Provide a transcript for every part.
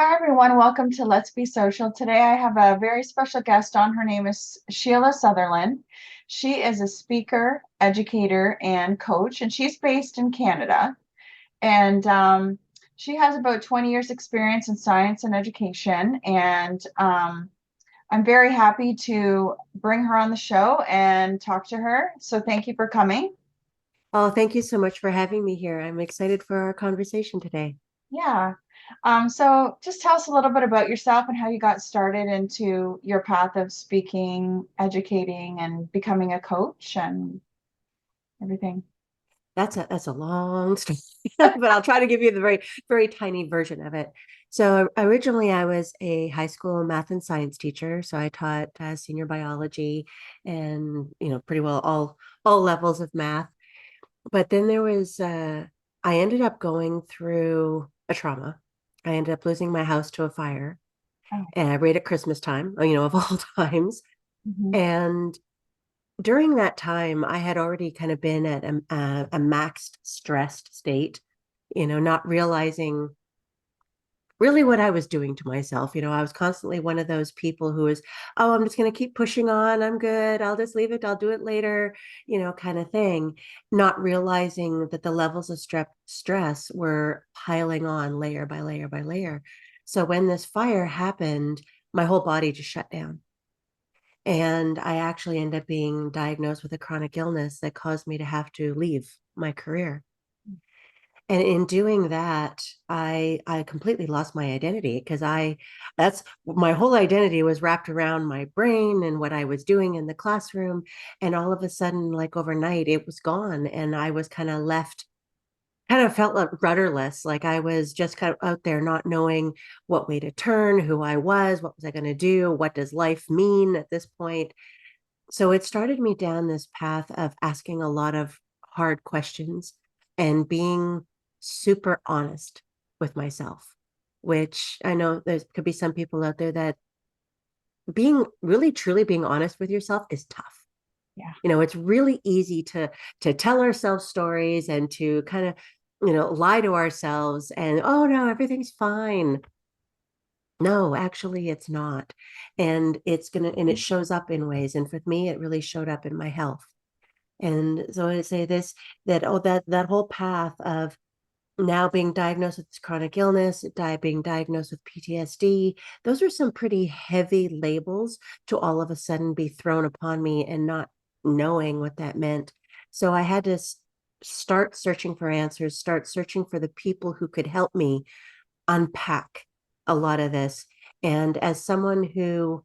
Hi, everyone. Welcome to Let's Be Social. Today, I have a very special guest on. Her name is Sheila Sutherland. She is a speaker, educator, and coach, and she's based in Canada. And she has about 20 years experience in science and education. And I'm very happy to bring her on the show and talk to her. So thank you for coming. Oh, thank you so much for having me here. I'm excited for our conversation today. Yeah. So just tell us a little bit about yourself and how you got started into your path of speaking, educating, and becoming a coach and everything. That's a long story, but I'll try to give you the very tiny version of it. So originally, I was a high school math and science teacher. So I taught senior biology and pretty well all levels of math. But then I ended up going through a trauma. I ended up losing my house to a fire, Oh, right at Christmas time, of all times. mhm. And during that time, I had already kind of been at a maxed stressed state, not realizing really what I was doing to myself. I was constantly one of those people who was, oh, I'm just going to keep pushing on. I'm good. I'll just leave it. I'll do it later, kind of thing, not realizing that the levels of stress were piling on layer by layer by layer. So when this fire happened, my whole body just shut down. And I actually ended up being diagnosed with a chronic illness that caused me to have to leave my career. And in doing that, I completely lost my identity because I that's my whole identity was wrapped around my brain and what I was doing in the classroom. And all of a sudden, like overnight, it was gone. And I was kind of left, kind of felt like rudderless, like I was just kind of out there not knowing what way to turn, who I was, what was I going to do, what does life mean at this point. So it started me down this path of asking a lot of hard questions and being super honest with myself, which I know there could be some people out there that being really truly being honest with yourself is tough. Yeah. It's really easy to tell ourselves stories and to kind of, lie to ourselves and oh no, everything's fine. No, actually it's not. And it shows up in ways. And for me, it really showed up in my health. And so I say this that oh that whole path of now being diagnosed with this chronic illness, being diagnosed with PTSD, those are some pretty heavy labels to all of a sudden be thrown upon me and not knowing what that meant. So I had to start searching for answers, start searching for the people who could help me unpack a lot of this. And as someone who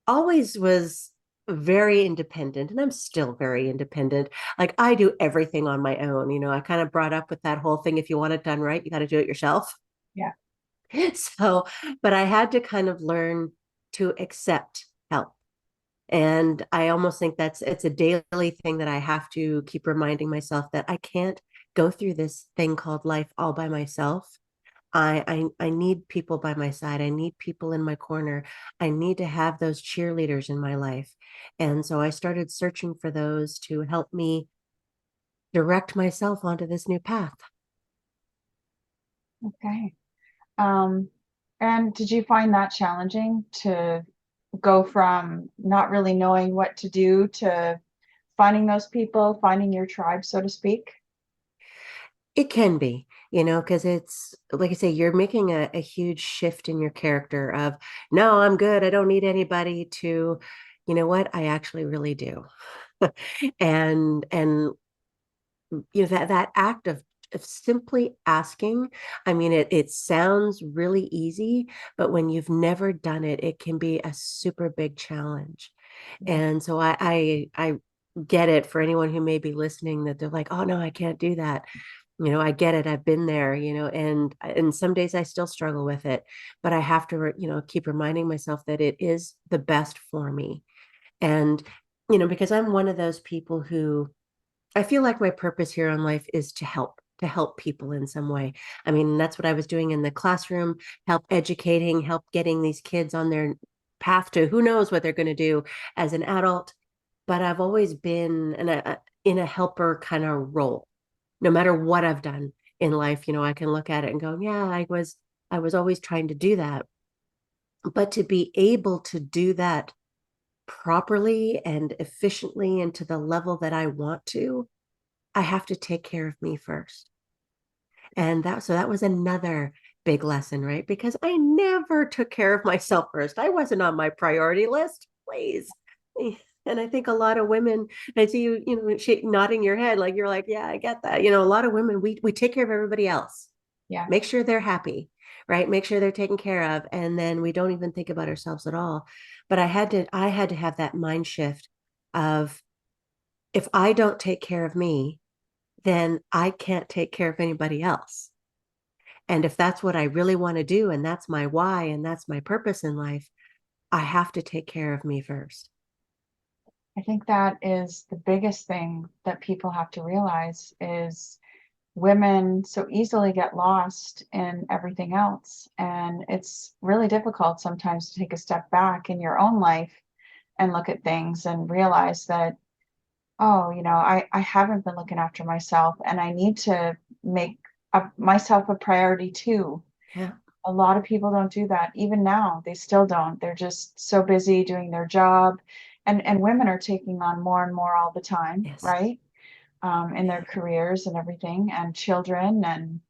always was very independent, and I'm still very independent. Like I do everything on my own. I kind of brought up with that whole thing, if you want it done right, you got to do it yourself. Yeah. So, but I had to kind of learn to accept help. And I almost think it's a daily thing that I have to keep reminding myself that I can't go through this thing called life all by myself. I need people by my side. I need people in my corner. I need to have those cheerleaders in my life. And so I started searching for those to help me direct myself onto this new path. Okay. Um, and did you find that challenging to go from not really knowing what to do to finding those people, finding your tribe, so to speak? It can be, because it's like I say, you're making a huge shift in your character of, no, I'm good. I don't need anybody to, you know what? I actually really do. And that act of simply asking, I mean, it sounds really easy, but when you've never done it, it can be a super big challenge. Yeah. And so I get it for anyone who may be listening that they're like, oh no, I can't do that. I get it. I've been there, and some days I still struggle with it, but I have to, keep reminding myself that it is the best for me. And, because I'm one of those people who I feel like my purpose here in life is to help people in some way. I mean, that's what I was doing in the classroom, help educating, help getting these kids on their path to who knows what they're going to do as an adult. But I've always been in a helper kind of role, no matter what I've done in life. I can look at it and go, yeah, I was I was always trying to do that. But to be able to do that properly and efficiently and to the level that I want to, I have to take care of me first. And that was another big lesson, right? Because I never took care of myself first. I wasn't on my priority list, please. And I think a lot of women, I see you, nodding your head like you're like, yeah, I get that. A lot of women, we take care of everybody else, Yeah. make sure they're happy, right? Make sure they're taken care of, and then we don't even think about ourselves at all. But I had to have that mind shift of, if I don't take care of me, then I can't take care of anybody else. And if that's what I really want to do, and that's my why, and that's my purpose in life, I have to take care of me first. I think that is the biggest thing that people have to realize is women so easily get lost in everything else. And it's really difficult sometimes to take a step back in your own life and look at things and realize that, oh, I haven't been looking after myself and I need to make myself a priority too. Yeah. A lot of people don't do that. Even now, they still don't. They're just so busy doing their job. And women are taking on more and more all the time, Yes. right? In their Yeah. careers and everything, and children, and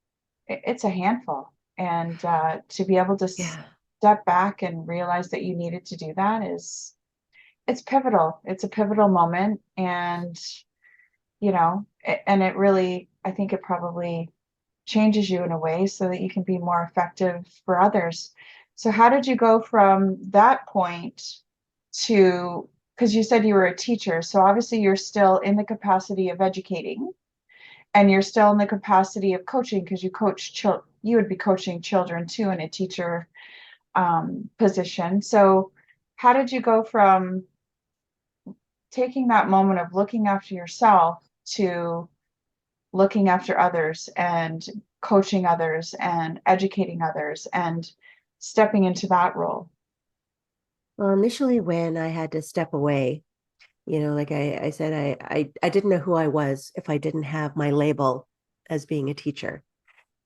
it's a handful. And to be able to Yeah. step back and realize that you needed to do that it's pivotal. It's a pivotal moment. And, and it really, I think it probably changes you in a way so that you can be more effective for others. So how did you go from that point to, because you said you were a teacher, so obviously you're still in the capacity of educating and you're still in the capacity of coaching because you would be coaching children too in a teacher position. So how did you go from taking that moment of looking after yourself to looking after others and coaching others and educating others and stepping into that role? Well, initially when I had to step away, like I said, I didn't know who I was if I didn't have my label as being a teacher.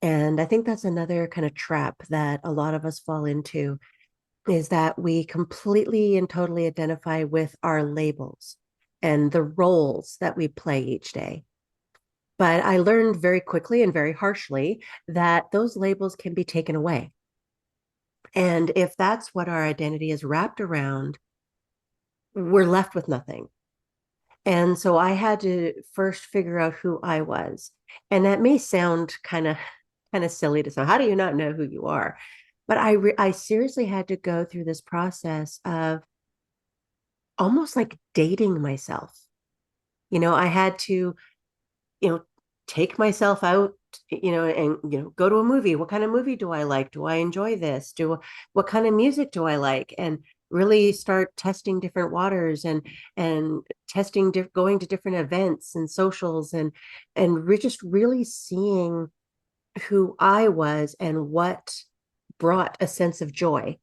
And I think that's another kind of trap that a lot of us fall into, is that we completely and totally identify with our labels and the roles that we play each day. But I learned very quickly and very harshly that those labels can be taken away. And if that's what our identity is wrapped around, we're left with nothing. And so I had to first figure out who I was. And that may sound kind of silly to say, how do you not know who you are? But I seriously had to go through this process of almost like dating myself. I had to, you know, take myself out, and go to a movie. What kind of movie do I like? Do I enjoy this? What kind of music do I like? And really start testing different waters, and testing going to different events and socials, and just really seeing who I was and what brought a sense of joy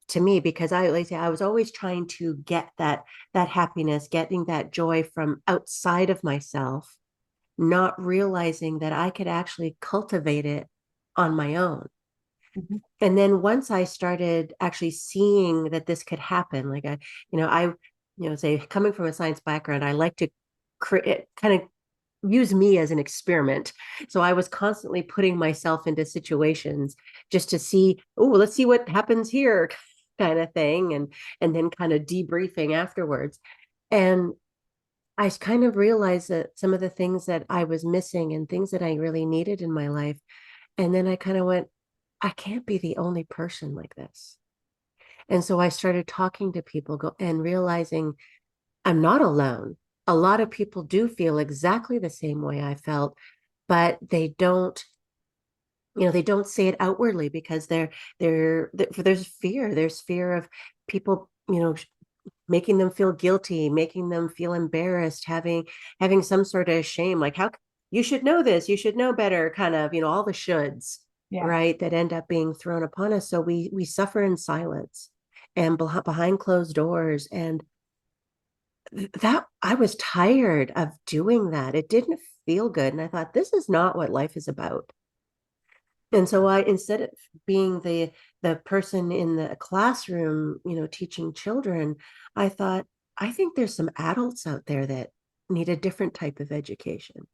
to me, because like I say, I was always trying to get that happiness, getting that joy from outside of myself, not realizing that I could actually cultivate it on my own. Mhm. And then once I started actually seeing that this could happen, like say, coming from a science background, I like to create, kind of use me as an experiment. So I was constantly putting myself into situations just to see, oh, let's see what happens here, kind of thing, and then kind of debriefing afterwards. And I kind of realized that some of the things that I was missing and things that I really needed in my life. And then I kind of went, I can't be the only person like this. And so I started talking to people, and realizing I'm not alone. A lot of people do feel exactly the same way I felt, but they don't say it outwardly, because there's fear. There's fear of people, making them feel guilty, making them feel embarrassed, having some sort of shame, like, how you should know this, you should know better, kind of, all the shoulds, Yeah. right, that end up being thrown upon us. So we suffer in silence and behind closed doors. And that I was tired of doing that. It didn't feel good. And I thought, this is not what life is about. And so I, instead of being the person in the classroom, teaching children, I thought, I think there's some adults out there that need a different type of education.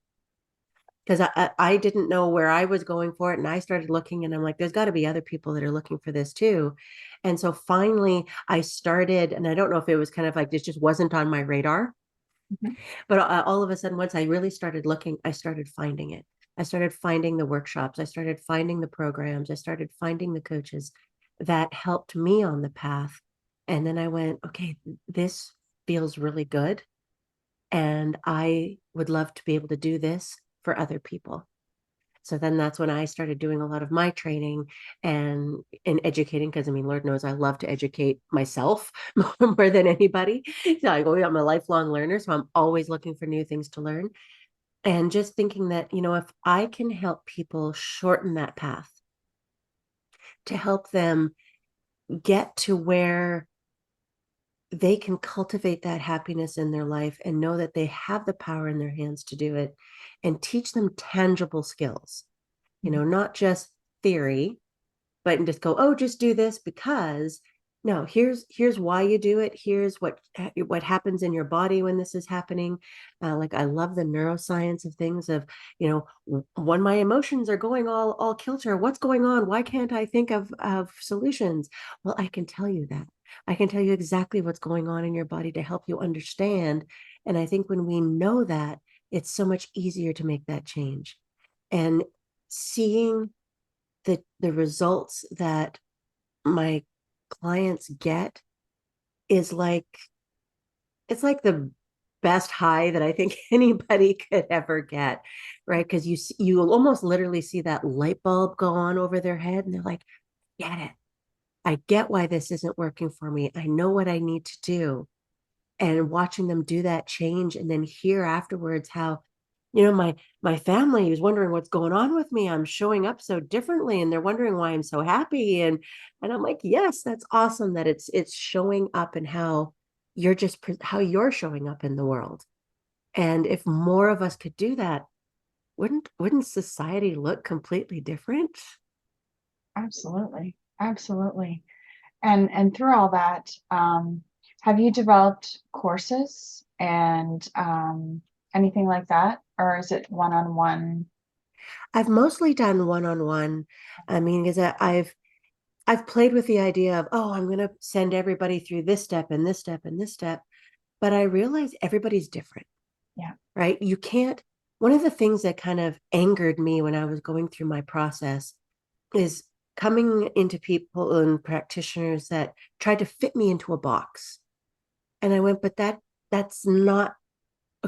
Because I didn't know where I was going for it. And I started looking and I'm like, there's got to be other people that are looking for this too. And so finally I started, and I don't know if it was kind of like this just wasn't on my radar, Mhm. but all of a sudden, once I really started looking, I started finding it. I started finding the workshops. I started finding the programs. I started finding the coaches that helped me on the path. And then I went, okay, this feels really good. And I would love to be able to do this for other people. So then that's when I started doing a lot of my training and educating, because I mean, Lord knows I love to educate myself more than anybody. So I'm a lifelong learner, so I'm always looking for new things to learn. And just thinking that, if I can help people shorten that path to help them get to where they can cultivate that happiness in their life and know that they have the power in their hands to do it, and teach them tangible skills, Mhm. not just theory, but and just go, oh, just do this because no, here's why you do it. Here's what happens in your body when this is happening. Like I love the neuroscience of things of, when my emotions are going all kilter, what's going on? Why can't I think of solutions? Well, I can tell you that. I can tell you exactly what's going on in your body to help you understand. And I think when we know that, it's so much easier to make that change. And seeing the results that my clients get is like, it's like the best high that I think anybody could ever get, right? Because you almost literally see that light bulb go on over their head, and they're like, get it. I get why this isn't working for me. I know what I need to do. And watching them do that change, and then hear afterwards how, my family is wondering what's going on with me. I'm showing up so differently, and they're wondering why I'm so happy. And I'm like, yes, that's awesome that it's showing up, and how how you're showing up in the world. And if more of us could do that, wouldn't society look completely different? Absolutely. Absolutely. And through all that, have you developed courses and anything like that? Or is it one-on-one? I've mostly done one-on-one. I mean, because I've played with the idea of, oh, I'm going to send everybody through this step and this step and this step. But I realize everybody's different, Yeah. right? You can't, one of the things that kind of angered me when I was going through my process is coming into people and practitioners that tried to fit me into a box. And I went, but that's not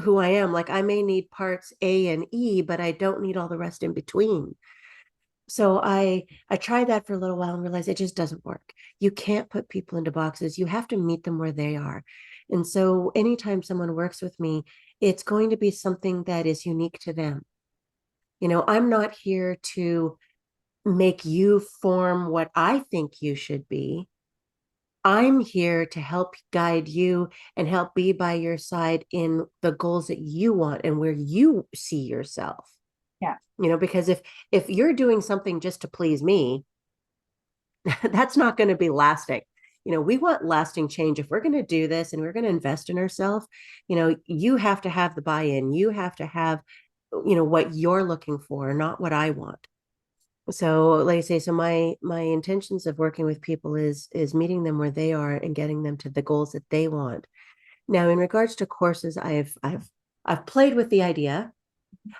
who I am. Like I may need parts A and E, but I don't need all the rest in between. So I tried that for a little while and realized it just doesn't work. You can't put people into boxes. You have to meet them where they are. And so anytime someone works with me, it's going to be something that is unique to them. I'm not here to make you form what I think you should be. I'm here to help guide you and help be by your side in the goals that you want and where you see yourself. Yeah. Because if you're doing something just to please me, that's not going to be lasting. We want lasting change. If we're going to do this and we're going to invest in ourselves, you have to have the buy-in. You have to have, what you're looking for, not what I want. So, like I say, so my intentions of working with people is meeting them where they are and getting them to the goals that they want. Now, in regards to courses, I've played with the idea.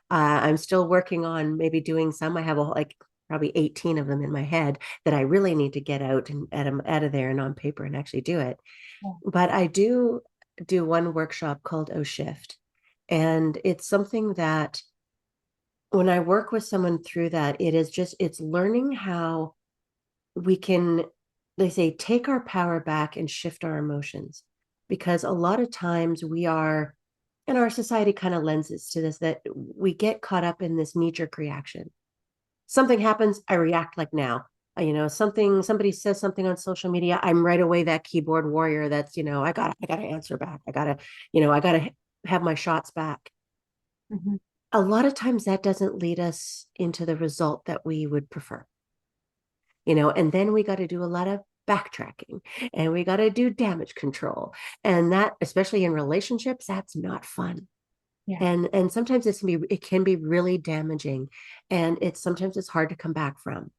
I'm still working on maybe doing some. I have like probably 18 of them in my head that I really need to get out and out of there and on paper and actually do it. Yeah. But I do one workshop called O Shift. And it's something that when I work with someone through that, it's learning how we can, they say, take our power back and shift our emotions. Because a lot of times we are, and our society kind of lends us to this, that we get caught up in this knee-jerk reaction. Something happens, I react like now. Somebody says something on social media, I'm right away that keyboard warrior that's, I gotta answer back. I gotta have my shots back. Mhm. a lot of times that doesn't lead us into the result that we would prefer, and then we got to do a lot of backtracking and we got to do damage control. And that, especially in relationships, that's not fun. Yeah. And sometimes it can be really damaging, and sometimes it's hard to come back from.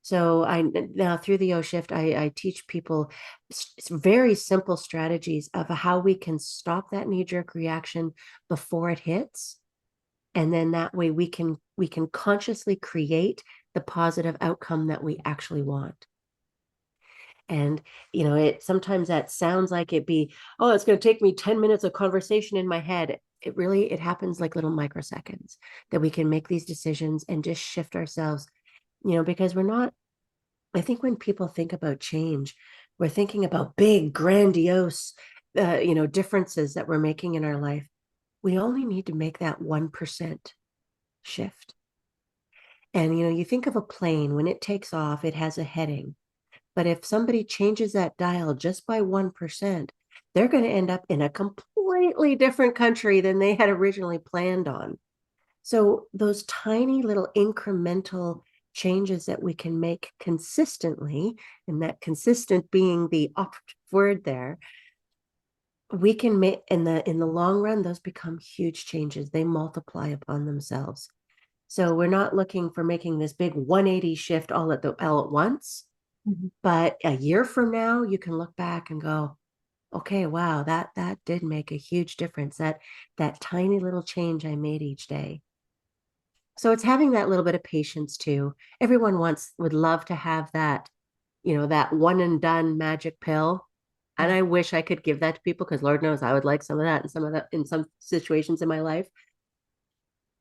So I now through the O shift, I teach people very simple strategies of how we can stop that knee-jerk reaction before it hits. And then that way we can consciously create the positive outcome that we actually want. And it sometimes that sounds like it be, oh, it's going to take me 10 minutes of conversation in my head. It happens like little microseconds that we can make these decisions and just shift ourselves, because we're not, I think when people think about change, we're thinking about big, grandiose, differences that we're making in our life. We only need to make that 1% shift. And, you think of a plane, when it takes off, it has a heading. But if somebody changes that dial just by 1%, they're going to end up in a completely different country than they had originally planned on. So those tiny little incremental changes that we can make consistently, and that consistent being the operative word there, we can make in the long run, those become huge changes. They multiply upon themselves. So we're not looking for making this big 180 shift all at once. Mhm. But a year from now, you can look back and go, okay, wow, that did make a huge difference. That tiny little change I made each day. So it's having that little bit of patience too. Everyone would love to have that one and done magic pill. And Yeah. I wish I could give that to people, because Lord knows I would like some of that and some of that in some situations in my life.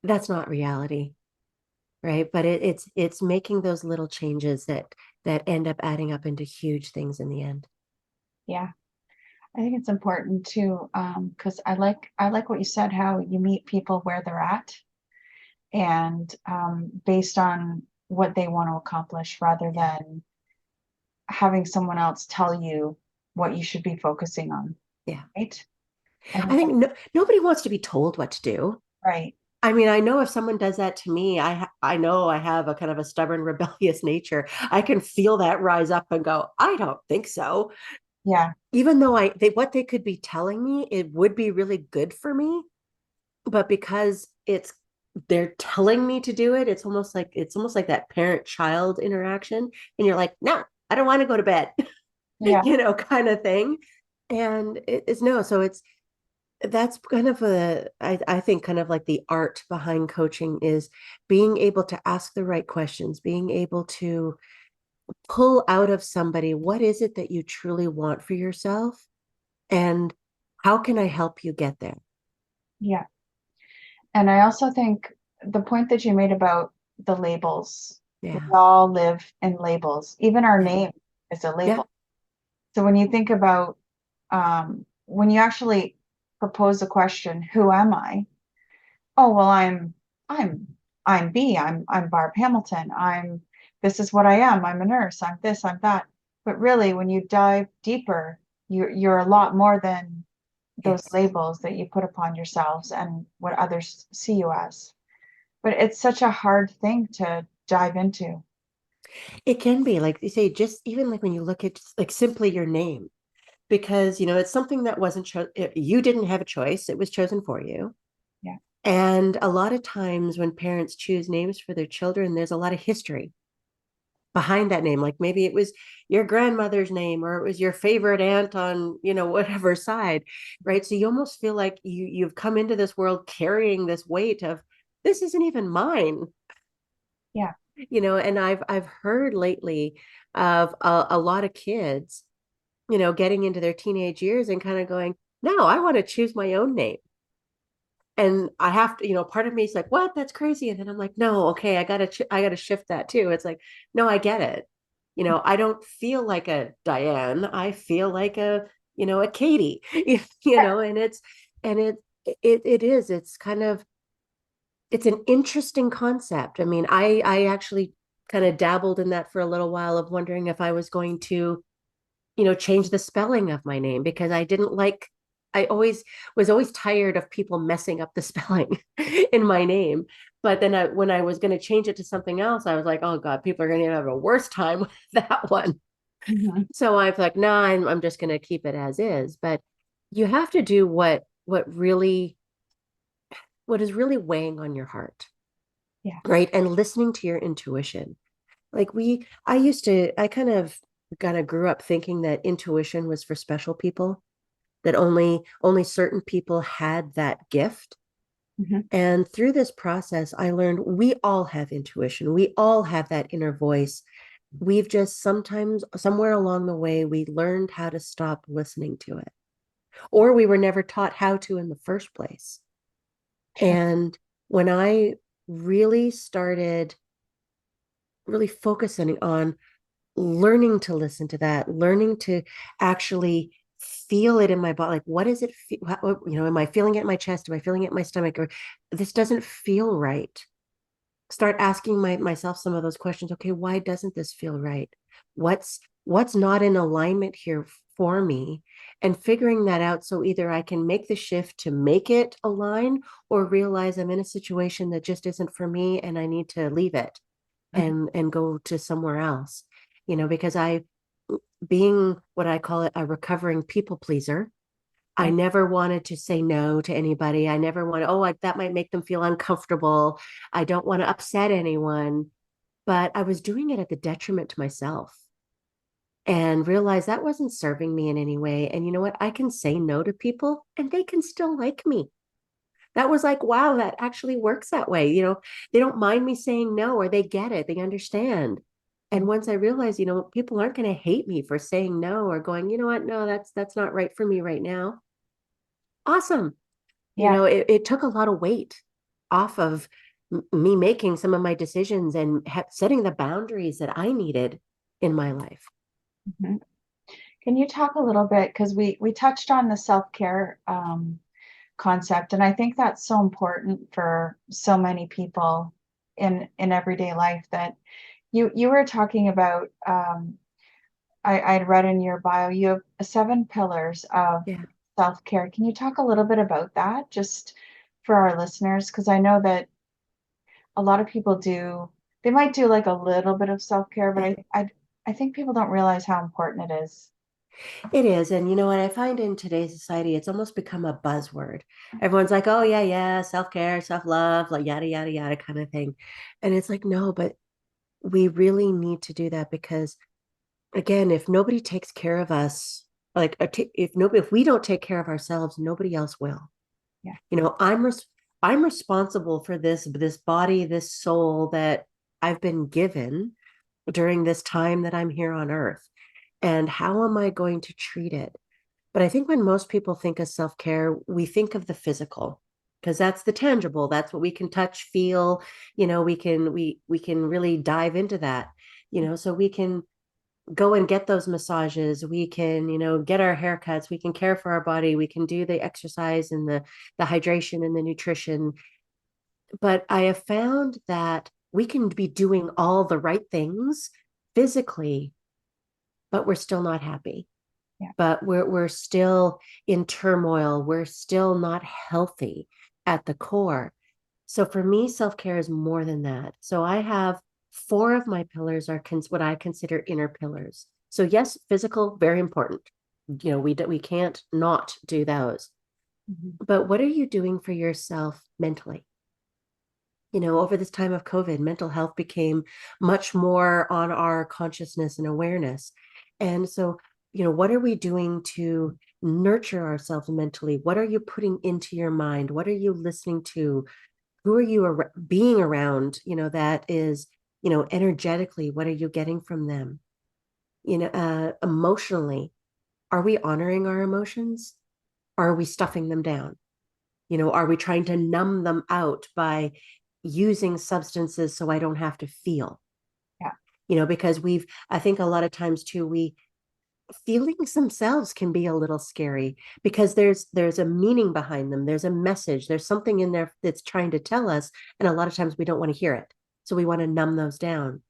That's not reality, right? But it's making those little changes that end up adding up into huge things in the end. Yeah. I think it's important too, because I like what you said, how you meet people where they're at and based on what they want to accomplish rather than having someone else tell you what you should be focusing on, Yeah. right? I I think think that's nobody wants to be told what to do. right. I mean, I know if someone does that to me, I know I have a kind of a stubborn, rebellious nature. I can feel that rise up and go, I don't think so. Yeah. Even though what they could be telling me, it would be really good for me, but because they're telling me to do it, it's almost like that parent-child interaction, and you're like, no, I don't want to go to bed, Yeah. kind of thing. And it's no, so that's kind of I think kind of like the art behind coaching is being able to ask the right questions, being able to pull out of somebody, what is it that you truly want for yourself? And how can I help you get there? Yeah. And I also think the point that you made about the labels, we Yeah. all live in labels. Even our Yeah. name is a Yeah. label. So when you think about when you actually propose a question, who am I? Oh, well, I'm I'm B. I'm Barb Hamilton. This is what I am. I'm a nurse. I'm this, I'm that. But really, when you dive deeper, you're a lot more than those Yes. labels that you put upon yourselves and what others see you as. But it's such a hard thing to dive into. It can be like you say, just even like when you look at like simply your name, because it's something that wasn't you didn't have a choice, it was chosen for you. Yeah. And a lot of times when parents choose names for their children, there's a lot of history behind that name. Like maybe it was your grandmother's name, or it was your favorite aunt on, whatever side, right? So you almost feel like you've come into this world carrying this weight of, this isn't even mine. Yeah. And I've heard lately of a lot of kids, getting into their teenage years and kind of going, no, I want to choose my own name. And I have to, part of me is like, what? That's crazy. And then I'm like, no, okay, I gotta shift that too. It's like, no, I get it. I don't feel like a Diane. I feel like a Katie, and it's kind of, it's an interesting concept. I mean, I actually kind of dabbled in that for a little while, of wondering if I was going to change the spelling of my name, because I always was always tired of people messing up the spelling in my name. But then when I was going to change it to something else, I was like, oh God, people are going to have a worse time with that one. Mhm. So I was like, no, I'm just going to keep it as is. But you have to do what is really weighing on your heart, Yeah. right? And listening to your intuition. Like I kind of grew up thinking that intuition was for special people, that only certain people had that gift. Mhm. And through this process, I learned we all have intuition. We all have that inner voice. We've just sometimes, somewhere along the way, we learned how to stop listening to it, or we were never taught how to in the first place. Sure. And when I really started really focusing on learning to listen to that, learning to actually feel it in my body. Like, what does it feel? Am I feeling it in my chest? Am I feeling it in my stomach? Or this doesn't feel right. Start asking myself some of those questions. Okay, why doesn't this feel right? What's not in alignment here for me? And figuring that out so either I can make the shift to make it align or realize I'm in a situation that just isn't for me and I need to leave it Mhm. and go to somewhere else. Because I being what I call it a recovering people pleaser, I Right. never wanted to say no to anybody. I never wanted, oh, that might make them feel uncomfortable. I don't want to upset anyone. But I was doing it at the detriment to myself and realized that wasn't serving me in any way. And you know what? I can say no to people and they can still like me. That was like, wow, that actually works that way. They don't mind me saying no, or they get it, they understand. And once I realized, people aren't going to hate me for saying no or going, you know what, no, that's not right for me right now. Awesome. Yeah. It took a lot of weight off of me making some of my decisions and setting the boundaries that I needed in my life. Mhm. Can you talk a little bit, because we touched on the self-care concept, and I think that's so important for so many people in everyday life, that you were talking about, I'd read in your bio you have 7 pillars of Yeah. self-care. Can you talk a little bit about that, just for our listeners? Because I know that a lot of people they might do like a little bit of self-care, but Yeah. I think people don't realize how important it is. It is. And you know what I find in today's society, it's almost become a buzzword. Everyone's like, oh, yeah, yeah, self-care, self-love, like yada, yada, yada kind of thing. And it's like, no, but we really need to do that because, again, if nobody takes care of us, like if we don't take care of ourselves, nobody else will. Yeah. You know, I'm responsible for this body, this soul that I've been given during this time that I'm here on earth. And how am I going to treat it? But I think when most people think of self-care, we think of the physical because that's the tangible. That's what we can touch, feel, we can really dive into that. So we can go and get those massages. We can, get our haircuts. We can care for our body. We can do the exercise and the hydration and the nutrition. But I have found that we can be doing all the right things physically, but we're still not happy, Yeah. but we're still in turmoil. We're still not healthy at the core. So for me, self-care is more than that. So I have four of my pillars are what I consider inner pillars. So yes, physical, very important. We can't not do those. Mhm. But what are you doing for yourself mentally? Over this time of COVID, mental health became much more on our consciousness and awareness. And so, what are we doing to nurture ourselves mentally? What are you putting into your mind? What are you listening to? Who are you being around? That is, energetically, what are you getting from them? Emotionally, are we honoring our emotions? Or are we stuffing them down? Are we trying to numb them out by using substances so I don't have to feel? Yeah. Because I think a lot of times too, feelings themselves can be a little scary because there's a meaning behind them. There's a message. There's something in there that's trying to tell us. And a lot of times we don't want to hear it. So we want to numb those down.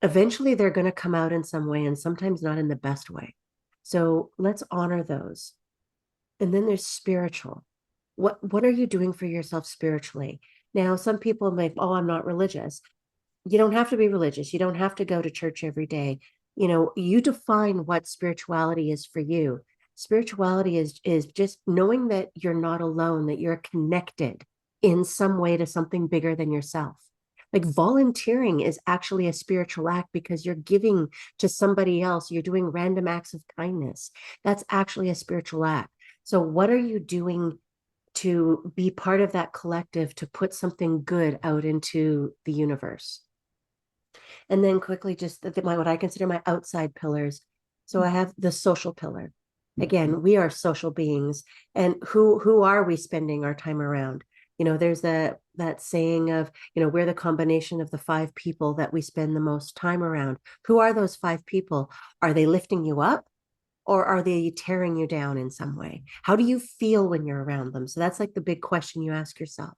Eventually they're going to come out in some way and sometimes not in the best way. So let's honor those. And then there's spiritual. What are you doing for yourself spiritually? Now, some people may, oh, I'm not religious. You don't have to be religious. You don't have to go to church every day. You define what spirituality is for you. Spirituality is just knowing that you're not alone, that you're connected in some way to something bigger than yourself. Like volunteering is actually a spiritual act because you're giving to somebody else. You're doing random acts of kindness. That's actually a spiritual act. So, what are you doing to be part of that collective to put something good out into the universe? And then quickly, just what I consider my outside pillars. So I have the social pillar. Again, we are social beings, and who are we spending our time around? There's that saying of, we're the combination of the five people that we spend the most time around. Who are those five people? Are they lifting you up? Or are they tearing you down in some way? How do you feel when you're around them? So that's like the big question you ask yourself.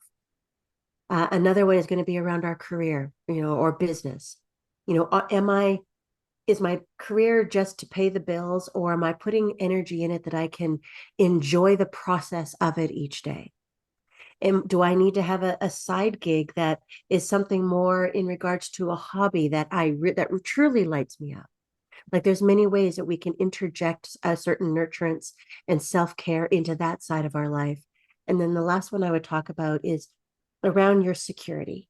Another one is going to be around our career, or business. Am I is my career just to pay the bills, or am I putting energy in it that I can enjoy the process of it each day? And do I need to have a side gig that is something more in regards to a hobby that that truly lights me up? Like there's many ways that we can interject a certain nurturance and self-care into that side of our life. And then the last one I would talk about is around your security.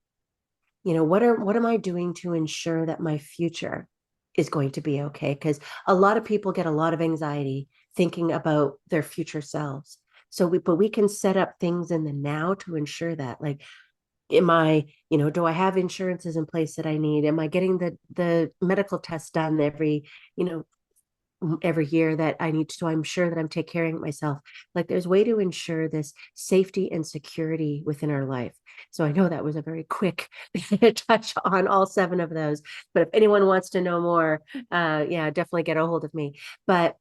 What am I doing to ensure that my future is going to be okay? Because a lot of people get a lot of anxiety thinking about their future selves. But we can set up things in the now to ensure that, like, do I have insurances in place that I need? Am I getting the medical tests done you know, every year that I need to, so I'm sure that I'm taking care of myself. Like there's a way to ensure this safety and security within our life. So I know that was a very quick touch on all seven of those, but if anyone wants to know more, yeah, definitely get a hold of me. But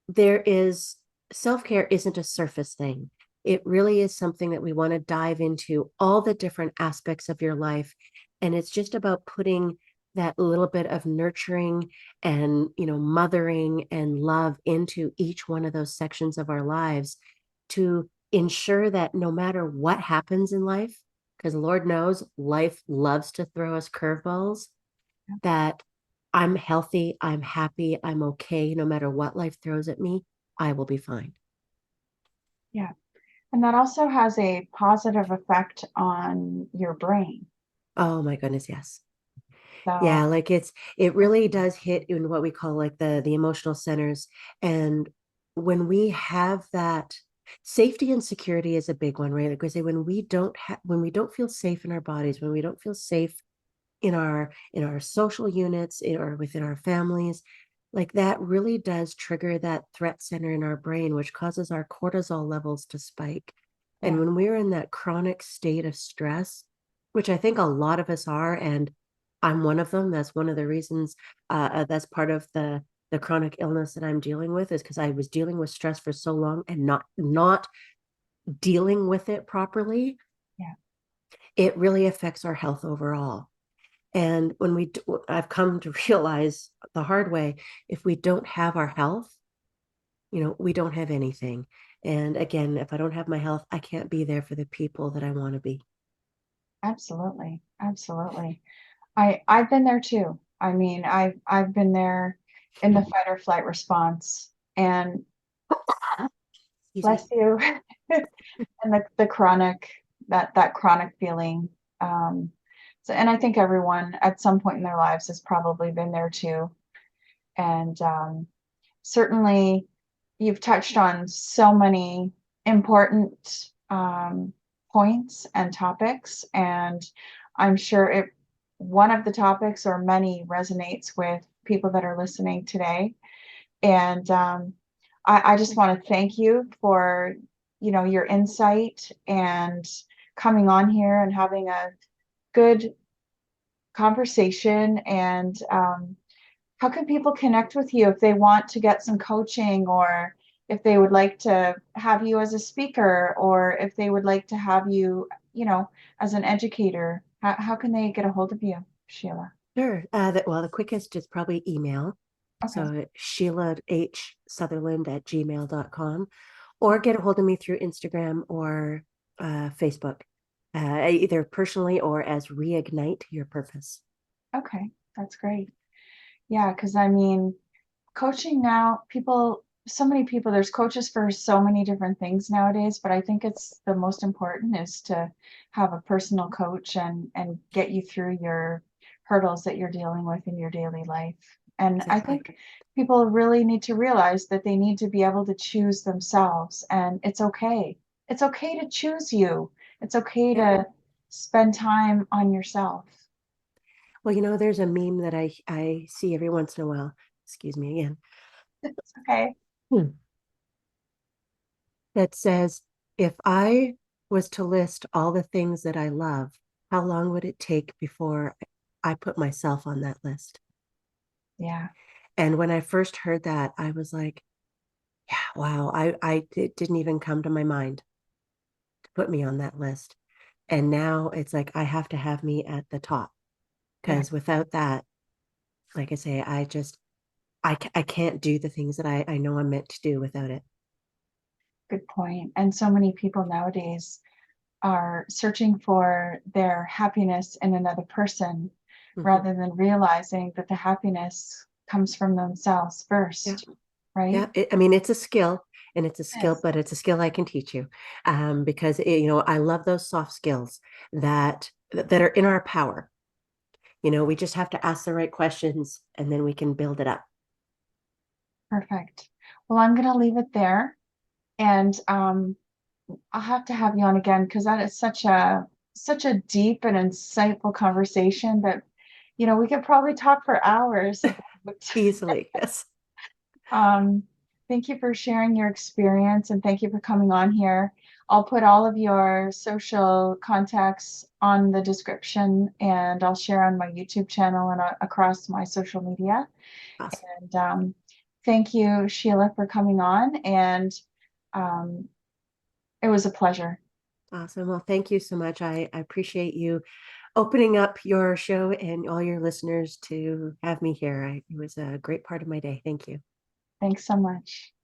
there is self-care isn't a surface thing. It really is something that we want to dive into all the different aspects of your life. And it's just about putting that little bit of nurturing and, mothering and love into each one of those sections of our lives to ensure that no matter what happens in life, because Lord knows life loves to throw us curveballs, that I'm healthy, I'm happy, I'm okay, no matter what life throws at me, I will be fine. Yeah. And that also has a positive effect on your brain. Oh my goodness, yes. So, Yeah, like it really does hit in what we call like the emotional centers. And when we have that, safety and security is a big one, right? Like we say, when we don't feel safe in our bodies, when we don't feel safe in our social units, or within our families, like that really does trigger that threat center in our brain, which causes our cortisol levels to spike. And yeah, when we're in that chronic state of stress, which I think a lot of us are, and I'm one of them. That's one of the reasons. That's part of the chronic illness that I'm dealing with, is because I was dealing with stress for so long and not dealing with it properly. yeah, It really affects our health overall. And I've come to realize the hard way, if we don't have our health, we don't have anything. And again, if I don't have my health, I can't be there for the people that I want to be. absolutely. Absolutely. I've been there too. I mean, I've been there in the fight or flight response, and Excuse me. bless you. And the chronic, that chronic feeling. So, and I think everyone at some point in their lives has probably been there too. And certainly you've touched on so many important points and topics, and I'm sure one of the topics or many resonates with people that are listening today. And I just want to thank you for, your insight and coming on here and having a good conversation. And how can people connect with you if they want to get some coaching, or if they would like to have you as a speaker, or if they would like to have you, as an educator? How can they get a hold of you, Sheila? Sure. The quickest is probably email. Okay. So Sheila H. Sutherland at gmail.com. or get a hold of me through Instagram or Facebook, either personally or as Reignite Your Purpose. Okay, that's great. Yeah, because I mean, coaching now, so many people, there's coaches for so many different things nowadays, but I think it's the most important is to have a personal coach and get you through your hurdles that you're dealing with in your daily life. And I Exactly. think people really need to realize that they need to be able to choose themselves, and it's okay. It's okay to choose you. It's okay Yep. to spend time on yourself. Well, there's a meme that I see every once in a while. Excuse me again. It's okay. Hmm. That says, if I was to list all the things that I love, how long would it take before I put myself on that list? Yeah, And when I first heard that, I was like, yeah, wow, it didn't even come to my mind to put me on that list. And now it's like I have to have me at the top yeah. because without that, like I say, I can't do the things that I know I'm meant to do without it. Good point. And so many people nowadays are searching for their happiness in another person Mhm. rather than realizing that the happiness comes from themselves Yeah. first, right? Yeah, I mean, it's a skill and it's a skill, Yes, but it's a skill I can teach you because I love those soft skills that are in our power. We just have to ask the right questions and then we can build it up. perfect. Well, I'm going to leave it there, and I'll have to have you on again because that is such a deep and insightful conversation that we could probably talk for hours about. Easily. Yes. Um, Thank you for sharing your experience and thank you for coming on here. I'll put all of your social contacts on the description and I'll share on my YouTube channel and across my social media. Awesome. And thank you, Sheila, for coming on. And um, it was a pleasure. Awesome. Well, thank you so much. I appreciate you opening up your show and all your listeners to have me here. It was a great part of my day. Thank you. Thanks so much.